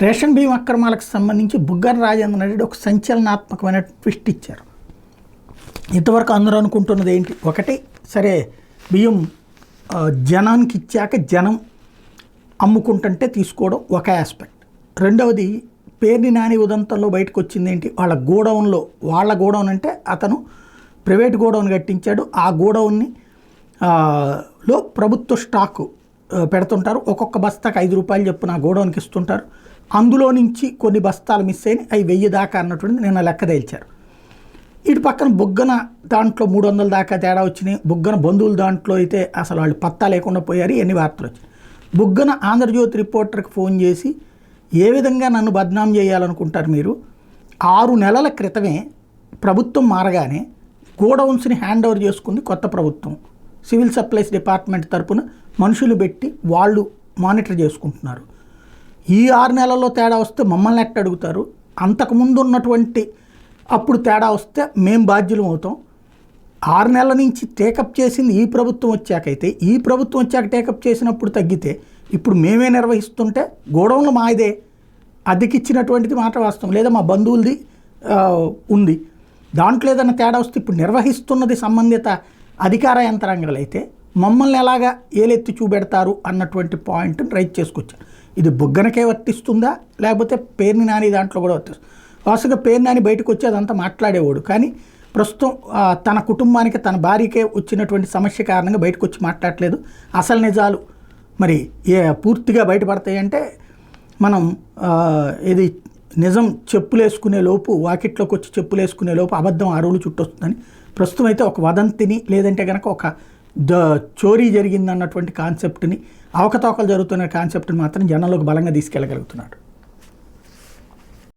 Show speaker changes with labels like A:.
A: Ration బియ్యం అక్రమాలకు సంబంధించి బుగ్గన రాజేంద్ర రెడ్డి ఒక సంచలనాత్మకమైన ట్విస్ట్ ఇచ్చారు. ఇంతవరకు అందరూ అనుకుంటున్నది ఏంటి, ఒకటి సరే బియ్యం జనానికి ఇచ్చాక జనం అమ్ముకుంటుంటే తీసుకోవడం ఒక ఆస్పెక్ట్. రెండవది పేర్ని నాని ఉదంతంలో బయటకు వచ్చింది ఏంటి, వాళ్ళ గోడౌన్ అంటే అతను ప్రైవేట్ గోడౌన్ కట్టించాడు. ఆ గోడౌన్ని లో ప్రభుత్వ స్టాకు పెడుతుంటారు. ఒక్కొక్క బస్తాకు 5 రూపాయలు చొప్పున ఆ గోడౌన్కి ఇస్తుంటారు. అందులో నుంచి కొన్ని బస్తాలు మిస్ అయినాయి, అవి 1000 దాకా అన్నటువంటి నిన్న లెక్క తేల్చారు. ఇటు పక్కన బుగ్గన దాంట్లో 300 దాకా తేడా వచ్చినాయి. బుగ్గన బంధువుల దాంట్లో అయితే అసలు వాళ్ళు పత్తా లేకుండా పోయారు. ఎన్ని వార్తలు వచ్చినాయి. బుగ్గన ఆంధ్రజ్యోతి రిపోర్టర్కి ఫోన్ చేసి ఏ విధంగా నన్ను బద్నాం చేయాలనుకుంటారు మీరు, 6 నెలల క్రితమే ప్రభుత్వం మారగానే గోడౌన్స్ని హ్యాండ్ ఓవర్ చేసుకుంది కొత్త ప్రభుత్వం. సివిల్ సప్లైస్ డిపార్ట్మెంట్ తరపున మనుషులు పెట్టి వాళ్ళు మానిటర్ చేసుకుంటున్నారు. ఈ 6 నెలల్లో తేడా వస్తే మమ్మల్ని ఎట్ట అడుగుతారు, అంతకుముందు ఉన్నటువంటి అప్పుడు తేడా వస్తే మేము బాధ్యులం అవుతాం. 6 నెలల నుంచి టేకప్ చేసింది ఈ ప్రభుత్వం వచ్చాకైతే, ఈ ప్రభుత్వం వచ్చాక టేకప్ చేసినప్పుడు తగ్గితే ఇప్పుడు మేమే నిర్వహిస్తుంటే గోడౌన్లు మాదే, అద్దెకిచ్చినటువంటిది మాట వాస్తవం, లేదా మా బంధువులది ఉంది, దాంట్లో ఏదైనా తేడా వస్తే ఇప్పుడు నిర్వహిస్తున్నది సంబంధిత అధికార యంత్రాంగాలు అయితే మమ్మల్ని ఎలాగా ఏలెత్తి చూపెడతారు అన్నటువంటి పాయింట్ని రైట్ చేసుకొచ్చారు. ఇది బుగ్గనకే వర్తిస్తుందా లేకపోతే పేర్ని నాని దాంట్లో కూడా వర్తిస్తుంది? వాస్తవంగా పేర్ని నాని బయటకు వచ్చి అదంతా మాట్లాడేవాడు, కానీ ప్రస్తుతం తన కుటుంబానికి తన భార్యకే వచ్చినటువంటి సమస్య కారణంగా బయటకు వచ్చి మాట్లాడలేదు. అసలు నిజాలు మరి పూర్తిగా బయటపడతాయంటే మనం ఇది నిజం చెప్పులేసుకునే లోపు, వాకిట్లోకి వచ్చి చెప్పులేసుకునే లోపు అబద్ధం అరువులు చుట్టొస్తుందని ప్రస్తుతం అయితే ఒక వదంతిని, లేదంటే కనుక ఒక చోరీ జరిగిందన్నటువంటి కాన్సెప్ట్ని, అవకతవకలు జరుగుతున్న కాన్సెప్ట్ని మాత్రం జనంలోకి బలంగా తీసుకెళ్ళగలుగుతున్నాడు.